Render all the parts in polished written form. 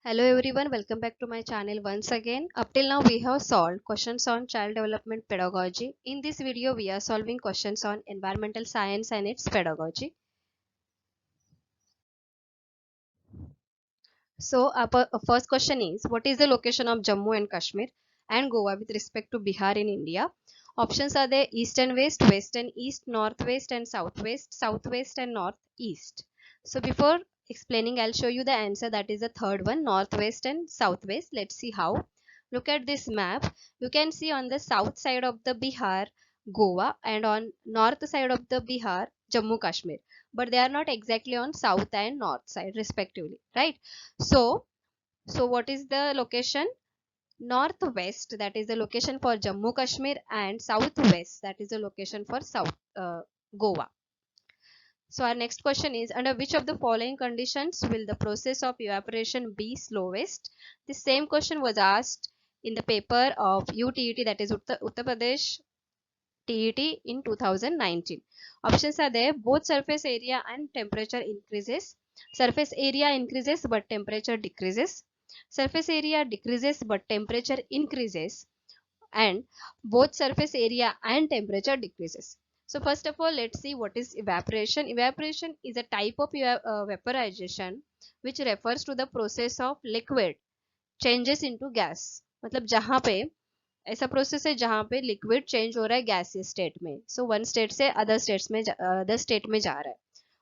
Hello everyone, welcome back to my channel once again. Up till now we have solved questions on child development pedagogy. In this video we are solving questions on environmental science and its pedagogy. So our first question is, what is the location of Jammu and Kashmir and Goa with respect to Bihar in India? Options are there: east and west, west and east, northwest and southwest, southwest and northeast. So before explaining, I'll show you the answer, that is the third one, northwest and southwest. Let's see how. Look at this map. You can see on the south side of the Bihar, Goa, and on north side of the Bihar, Jammu Kashmir. But they are not exactly on south and north side respectively, right? So what is the location? Northwest, that is the location for Jammu Kashmir, and southwest, that is the location for Goa. So our next question is, under which of the following conditions will the process of evaporation be slowest? The same question was asked in the paper of UTET, that is Uttar Pradesh TET in 2019. Options are there: both surface area and temperature increases, surface area increases but temperature decreases, surface area decreases but temperature increases, and both surface area and temperature decreases. So first of all, let's see what is evaporation. Evaporation is a type of vaporization which refers to the process of liquid changes into gas. मतलब जहाँ पे ऐसा process है जहाँ पे liquid change हो रहा है गैसियस स्टेट में, सो वन स्टेट से अदर स्टेट में जा रहा है.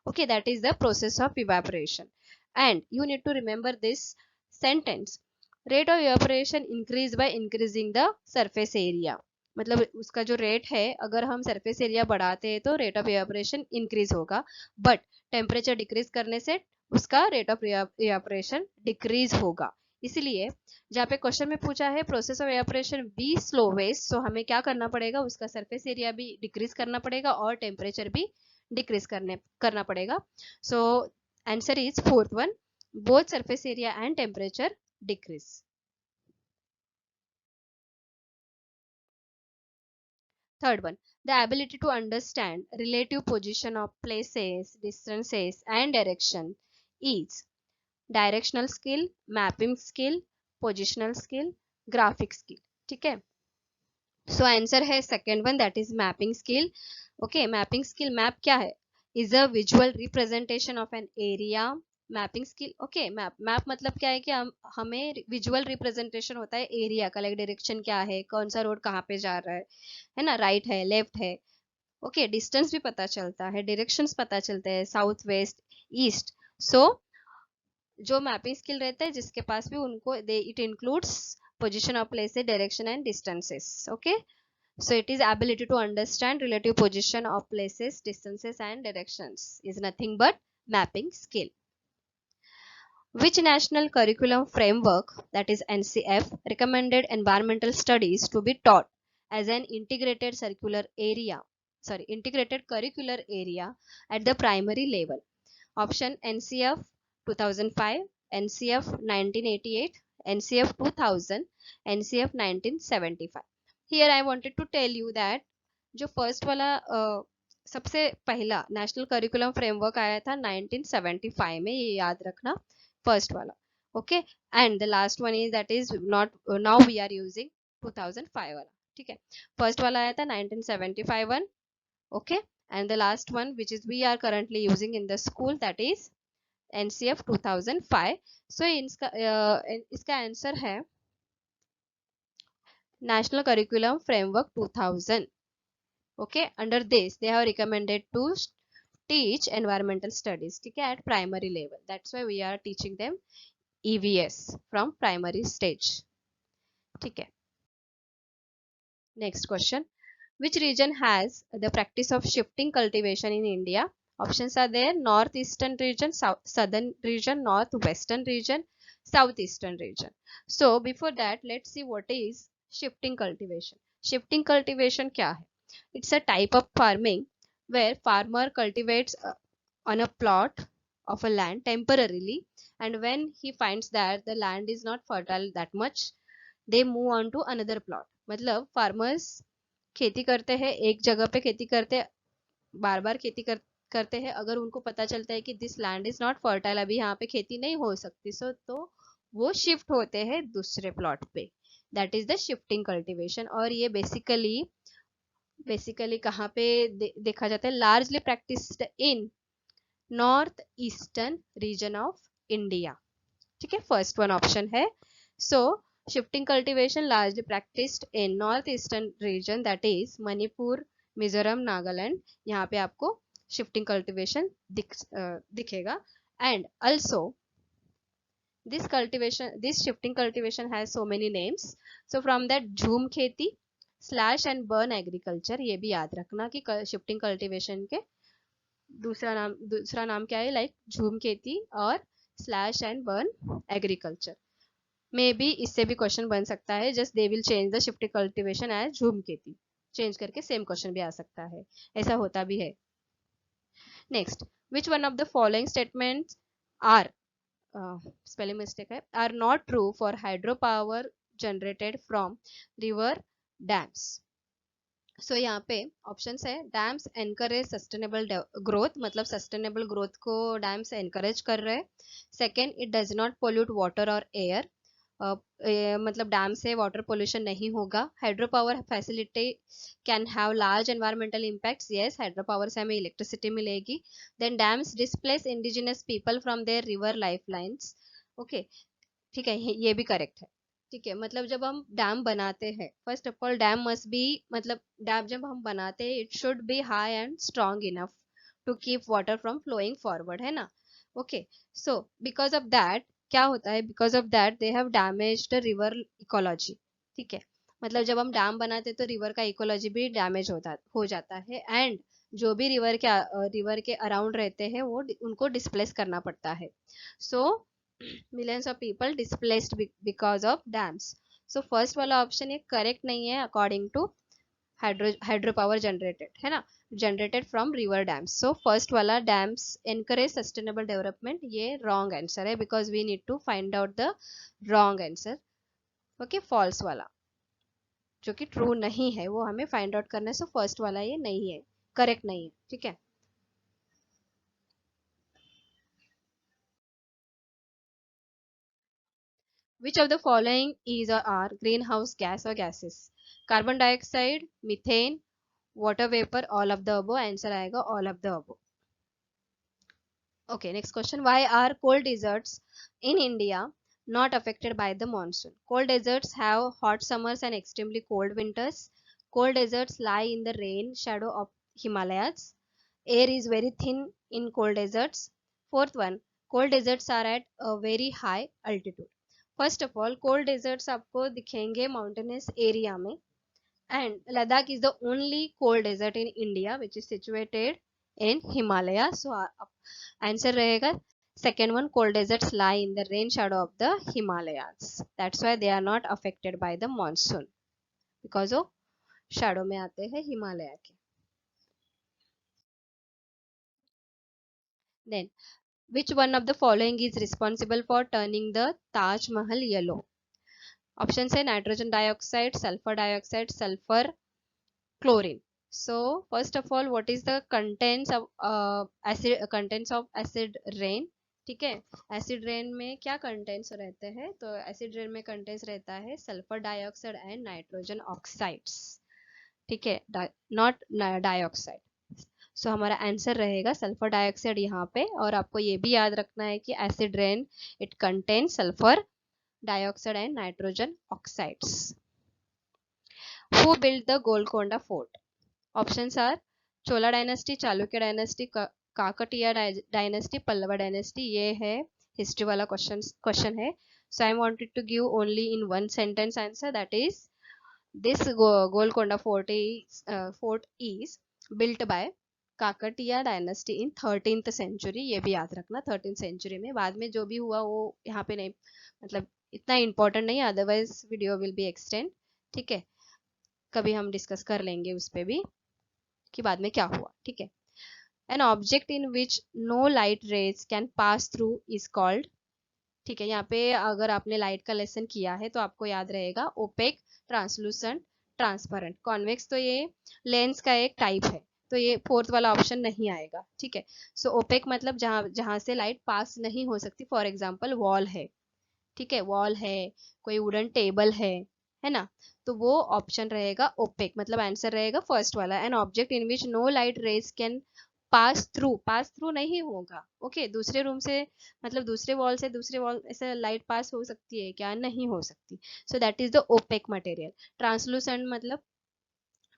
Okay, that is the process of evaporation. And you need to remember this sentence: rate of evaporation increase by increasing the surface area. मतलब उसका जो रेट है, अगर हम सरफेस एरिया बढ़ाते हैं तो रेट ऑफ इवेपोरेशन इंक्रीज होगा, बट टेम्परेचर डिक्रीज करने से उसका रेट ऑफ इवेपोरेशन डिक्रीज होगा. इसलिए जहाँ पे क्वेश्चन में पूछा है process of evaporation be slowest, so हमें क्या करना पड़ेगा, उसका सरफेस एरिया भी डिक्रीज करना पड़ेगा और टेम्परेचर भी डिक्रीज करना पड़ेगा. So answer is fourth one, both surface area and temperature decrease. Third one, the ability to understand relative position of places, distances and direction is directional skill, mapping skill, positional skill, graphic skill. ठीक है. So answer है second one, that is mapping skill. Okay, mapping skill, map क्या है? Is a visual representation of an area. Mapping skill, okay, map मतलब क्या है कि हमें विजुअल रिप्रेजेंटेशन होता है एरिया का, लाइक डायरेक्शन क्या है, कौन सा रोड कहाँ पे जा रहा है ना, राइट है लेफ्ट है. ओके, डिस्टेंस भी पता चलता है, डायरेक्शंस पता चलते हैं, साउथ वेस्ट ईस्ट. सो जो मैपिंग स्किल रहता है जिसके पास भी, उनको it includes position of places, direction and distances. Okay, so it is ability to understand relative position of places, distances and directions is nothing but mapping skill. Which national curriculum framework, that is NCF, recommended environmental studies to be taught as an integrated integrated curricular area at the primary level? Option NCF 2005, NCF 1988, NCF 2000, NCF 1975. Here I wanted to tell you that जो first वाला सबसे पहला national curriculum framework आया था 1975 में, ये याद रखना, फर्स्ट वाला. Okay, and the last one is that is not, now we are using 2005 वाला. ठीक है, फर्स्ट वाला आया था 1975 one. Okay, and the last one which is we are currently using in the school, that is NCF 2005. सो इसका answer है national curriculum framework 2000. Okay, under this they have recommended to teach environmental studies, ठीक है, at primary level. That's why we are teaching them EVS from primary stage. ठीक है. Next question, which region has the practice of shifting cultivation in India? Options are there: northeastern region, southern region, northwestern region, southeastern region. So before that, let's see what is shifting cultivation. Shifting cultivation क्या है? It's a type of farming where farmer cultivates on a plot of a land temporarily, and when he finds that the land is not fertile that much, they move on to another plot. मतलब farmers खेती करते हैं, एक जगह पे खेती करते, बार बार खेती करते हैं. अगर उनको पता चलता है कि this land is not fertile, अभी यहाँ पे खेती नहीं हो सकती, सो तो वो शिफ्ट होते हैं दूसरे प्लॉट पे, that is the shifting cultivation. और ये बेसिकली कहाँ पे देखा जाता है, largely practised in north eastern region of India. ठीक है, फर्स्ट वन ऑप्शन है। So shifting cultivation largely practised in north eastern region, that is Manipur, Mizoram, Nagaland. यहाँ पे आपको शिफ्टिंग कल्टीवेशन दिखेगा। And also this shifting cultivation has so many names. So from that झूम खेती, slash and burn agriculture, ये भी याद रखना कि शिफ्टिंग कल्टीवेशन के दूसरा नाम क्या है, लाइक झूम खेती और slash and burn agriculture. Maybe बी इससे भी क्वेश्चन बन सकता है, just they will change the shifting cultivation as झूम खेती, चेंज करके सेम क्वेश्चन भी आ सकता है, ऐसा होता भी है। Next, which one of the following statements are spelling mistake है, are not true for hydro power generated from river dams. So यहाँ पे ऑप्शंस है, डैम्स एनकरेज सस्टेनेबल ग्रोथ, मतलब सस्टेनेबल ग्रोथ को डैम्स एनकरेज कर रहे हैं। Second, it does not pollute water और एयर, मतलब डैम से वाटर पोल्यूशन नहीं होगा। Hydro power facility can have large environmental impacts, yes hydro power से हमें इलेक्ट्रिसिटी मिलेगी। Then dams displace indigenous people from their river life lines. Okay, ठीक है, ये भी करेक्ट है। ठीक है, मतलब जब हम डैम बनाते हैं, first of all dam must be, मतलब डैम जब हम बनाते हैं it should be high and strong enough to keep water from flowing forward, है ना। Okay, so because of that क्या होता है, because of that they have damage the river ecology. ठीक है, मतलब जब हम डैम बनाते तो रिवर का इकोलॉजी भी डैमेज हो जाता है, एंड जो भी रिवर के अराउंड रहते हैं वो उनको डिस्प्लेस करना पड़ता है। सो millions of people displaced because of dams. So first वाला ऑप्शन ये करेक्ट नहीं है according to hydro power generated, है ना, generated from river dams. So first वाला डैम्स एनकरेज सस्टेनेबल डेवलपमेंट, ये रॉन्ग आंसर है, because we need to find out the wrong answer. Okay, false वाला जो कि ट्रू नहीं है वो हमें फाइंड आउट करना है। सो फर्स्ट वाला ये नहीं है, करेक्ट नहीं है। ठीक है, which of the following is or are greenhouse gas or gases? Carbon dioxide, methane, water vapor, all of the above. Answer आएगा all of the above. Okay, next question. Why are cold deserts in India not affected by the monsoon? Cold deserts have hot summers and extremely cold winters. Cold deserts lie in the rain shadow of Himalayas. Air is very thin in cold deserts. Fourth one, cold deserts are at a very high altitude. First of all cold deserts आपको दिखेंगे mountainous area में, and Ladakh is the only cold desert in India which is situated in Himalaya. So answer रहेगा second one, cold deserts lie in the rain shadow of the Himalayas, that's why they are not affected by the monsoon, because वो shadow में आते हैं हिमालय के। Then which one of the following is responsible for turning the Taj Mahal yellow? Options है nitrogen dioxide, sulfur, chlorine. So first of all, what is the contents of acid rain? ठीक है, acid rain में क्या contents रहते हैं, तो acid rain में contents रहता है sulphur dioxide and nitrogen oxides. ठीक है, नॉट डाइऑक्साइड। सो हमारा आंसर रहेगा सल्फर डाइऑक्साइड यहाँ पे। और आपको ये भी याद रखना है कि acid rain it contains sulphur dioxide and nitrogen oxides. Who build the Golconda fort? Options are Chola dynasty, Chalukya dynasty, Kakatiya dynasty, Pallava dynasty. ये है हिस्ट्री वाला क्वेश्चन है। So I wanted to give only in one sentence answer, that is this Golconda fort is built by Kakatiya dynasty in 13th century. ये भी याद रखना, 13th century में। बाद में जो भी हुआ वो यहाँ पे नहीं, मतलब इतना इंपॉर्टेंट नहीं, otherwise video will be extend. ठीक है, कभी हम डिस्कस कर लेंगे उस पर भी कि बाद में क्या हुआ। ठीक है, an object in which no light rays can pass through is called. ठीक है, यहाँ पे अगर आपने लाइट का लेसन किया है तो आपको याद रहेगा ओपेक, ट्रांसलूसेंट, ट्रांसपेरेंट। कॉन्वेक्स तो ये लेंस का एक टाइप है, तो ये फोर्थ वाला ऑप्शन नहीं आएगा। ठीक है, सो ओपेक मतलब जहां जहां से लाइट पास नहीं हो सकती, फॉर एग्जांपल वॉल है। ठीक है, वॉल है, कोई वुडन टेबल है ना, तो वो ऑप्शन रहेगा ओपेक, मतलब आंसर रहेगा फर्स्ट वाला। An object in which no light rays can pass through नहीं होगा। ओके, दूसरे रूम से मतलब दूसरे वॉल से दूसरे वॉल ऐसे लाइट पास हो सकती है क्या? नहीं हो सकती। So that is the OPEC material. Translucent मतलब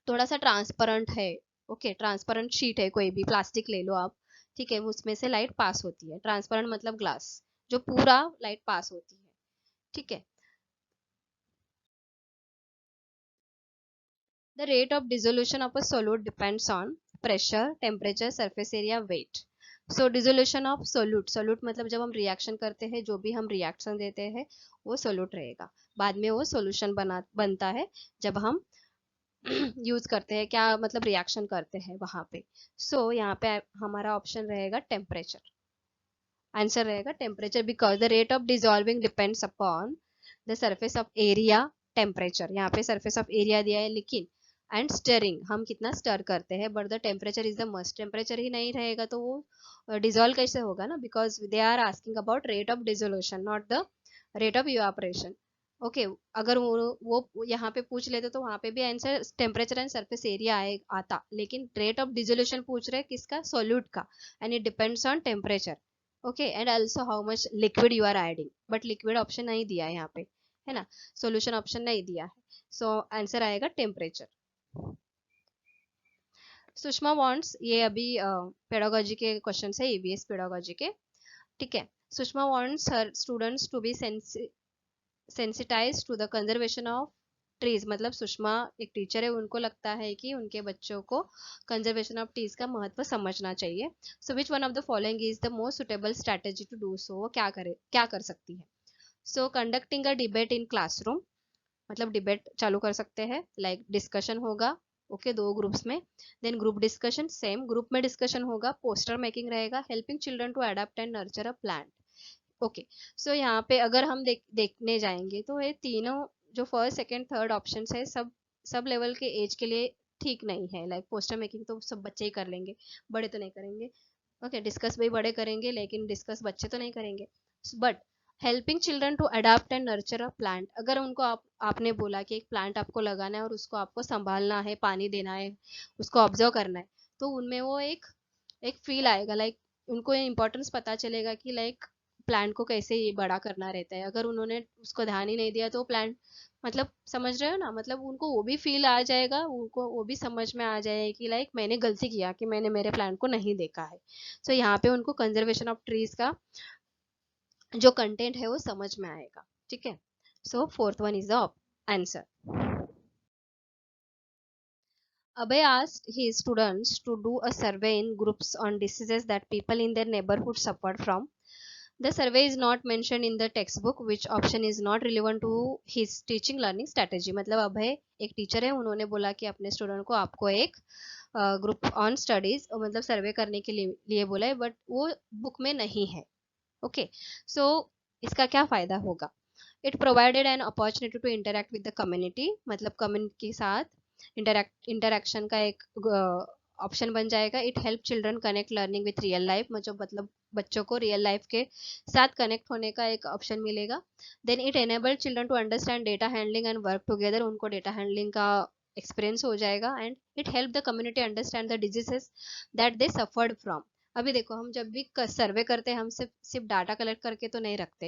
थोड़ा सा ट्रांसपेरेंट है। ओके, ट्रांसपेरेंट शीट है, कोई भी प्लास्टिक ले लो आप, ठीक है, उसमें से लाइट पास होती है। ट्रांसपेरेंट मतलब ग्लास, जो पूरा लाइट पास होती है, ठीक है। The rate of dissolution of a solute depends on pressure, temperature, surface area, weight. So dissolution of solute मतलब जब हम रिएक्शन करते हैं, जो भी हम रिएक्शन देते हैं वो सोल्यूट रहेगा। बाद में वो सोल्यूशन बनता है जब हम यूज करते हैं, क्या मतलब रिएक्शन करते हैं वहां पे। यहाँ पे हमारा ऑप्शन रहेगा टेम्परेचर। आंसर रहेगा temperature, because the rate of dissolving depends upon the surface of area, temperature. यहाँ पे सरफेस ऑफ एरिया दिया है, लेकिन एंड स्टरिंग, हम कितना स्टर करते हैं, but the temperature is the must. Temperature ही नहीं रहेगा तो वो डिजोल्व कैसे होगा ना, because they are asking about rate of dissolution, not the rate of evaporation. Okay, अगर वो यहाँ पे पूछ लेते तो वहां पे भी answer temperature and surface area आता, लेकिन रेट ऑफ डिजोल्यूशन पूछ रहे किसका? सोल्यूट का, and it depends on temperature. Okay, and also how much liquid you are adding, but liquid option नहीं दिया है यहाँ पे, है ना, सोल्यूशन ऑप्शन नहीं दिया है। आंसर आएगा टेम्परेचर। सुषमा वांट्स, ये अभी पेडागोजी के क्वेश्चन है, ईवीएस पेडागोजी के, ठीक है। Sushma wants her students to be sensitize to the conservation of trees, मतलब सुषमा एक टीचर है, उनको लगता है कि उनके बच्चों को कंजर्वेशन ऑफ ट्रीज का महत्व समझना चाहिए। So which one of the following is the most suitable strategy to do so, वो क्या कर सकती है। So conducting a debate in classroom, मतलब डिबेट चालू कर सकते हैं, लाइक डिस्कशन होगा, ओके, दो ग्रुप्स में, then group discussion, same group में डिस्कशन होगा, पोस्टर मेकिंग रहेगा, helping children to adapt and nurture a plant. Okay, यहाँ पे अगर हम देखने जाएंगे तो ये तीनों जो फर्स्ट सेकंड थर्ड ऑप्शन है, सब लेवल के एज के लिए ठीक नहीं है। लाइक पोस्टर मेकिंग तो सब बच्चे ही कर लेंगे, बड़े तो नहीं करेंगे। ओके, डिस्कस भी बड़े करेंगे, लेकिन डिस्कस बच्चे तो नहीं करेंगे। But helping children to adapt and nurture a plant, अगर उनको आपने बोला कि एक प्लांट आपको लगाना है और उसको आपको संभालना है, पानी देना है, उसको ऑब्जर्व करना है, तो उनमें वो एक एक फील आएगा, लाइक उनको इम्पोर्टेंस पता चलेगा कि लाइक प्लांट को कैसे ये बड़ा करना रहता है। अगर उन्होंने उसको ध्यान ही नहीं दिया तो प्लांट, मतलब समझ रहे हो ना, मतलब उनको वो भी फील आ जाएगा, उनको वो भी समझ में आ जाएगा कि लाइक मैंने गलती किया कि मैंने मेरे प्लांट को नहीं देखा है। यहाँ पे उनको कंजर्वेशन ऑफ ट्रीज का जो कंटेंट है वो समझ में आएगा, ठीक है। Fourth one is the answer. Abhay asked his students to do a survey in groups on diseases that people in their neighborhood suffered from. The survey is not mentioned in the textbook, which option is not relevant to his teaching learning strategy. मतलब अभय एक teacher है, उन्होंने बोला कि अपने student को आपको एक ग्रुप ऑन स्टडीज मतलब सर्वे करने के लिए बोला है, बट वो बुक में नहीं है। ओके, सो इसका क्या फायदा होगा? It provided an opportunity to interact with the community, मतलब कम्युनिटी के साथ इंटरेक्शन का एक ऑप्शन बन जाएगा। It help children connect learning with real life, मतलब बच्चों को रियल लाइफ के साथ कनेक्ट होने का एक ऑप्शन मिलेगा। Then it enable children to understand data handling and work together, उनको डेटा हैंडलिंग का एक्सपीरियंस हो जाएगा। And it help the community understand the diseases that they suffered from. अभी देखो, हम जब भी सर्वे करते हैं, हम सिर्फ डाटा कलेक्ट करके तो नहीं रखते।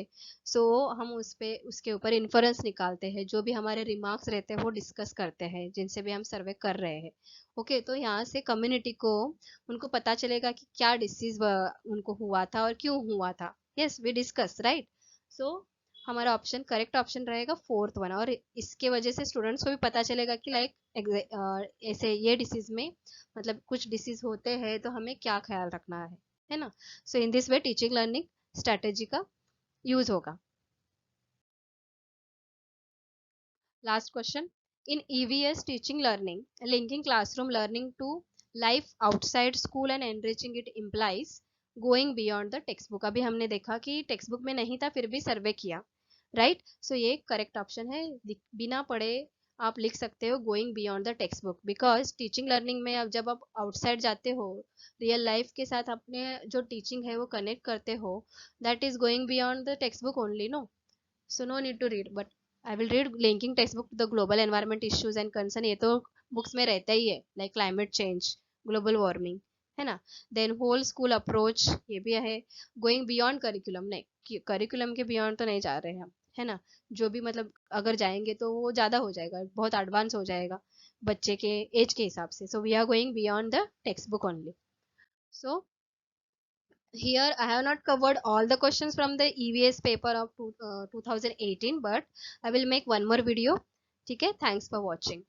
हम उसके ऊपर इन्फ्रेंस निकालते हैं, जो भी हमारे रिमार्क्स रहते हैं वो डिस्कस करते हैं जिनसे भी हम सर्वे कर रहे हैं। ओके, तो यहाँ से कम्युनिटी को उनको पता चलेगा कि क्या डिसीज उनको हुआ था और क्यों हुआ था। Yes, we discuss, right. So हमारा ऑप्शन करेक्ट ऑप्शन रहेगा फोर्थ वन, और इसके वजह से स्टूडेंट्स को भी पता चलेगा कि लाइक ऐसे ये डिसीज में मतलब कुछ डिसीज होते हैं तो हमें क्या ख्याल रखना है ना। In this way teaching learning strategy का यूज होगा। Last question, in EVS teaching learning linking classroom learning to life outside school and enriching it implies going beyond the text book. अभी हमने देखा कि टेक्स्ट बुक में नहीं था, फिर भी सर्वे किया, राइट। ये करेक्ट ऑप्शन है, बिना पढ़े आप लिख सकते हो going beyond the text book, because teaching learning में अब जब आप आउटसाइड जाते हो, रियल लाइफ के साथ अपने जो टीचिंग है वो कनेक्ट करते हो, that is going beyond the text book only, no. So no need to read, but I will read linking textbook to the global environment issues and concern. ये तो books में रहता ही है, like climate change, global warming, है ना. Then whole school approach ये भी है. Going beyond curriculum, नहीं curriculum के beyond तो नहीं जा रहे हैं हम, है ना. जो भी मतलब अगर जाएंगे तो वो ज़्यादा हो जाएगा, बहुत एडवांस हो जाएगा बच्चे के एज के हिसाब से. So we are going beyond the textbook only. So here I have not covered all the questions from the EVS paper of 2018, but I will make one more video. ठीक है, thanks for watching.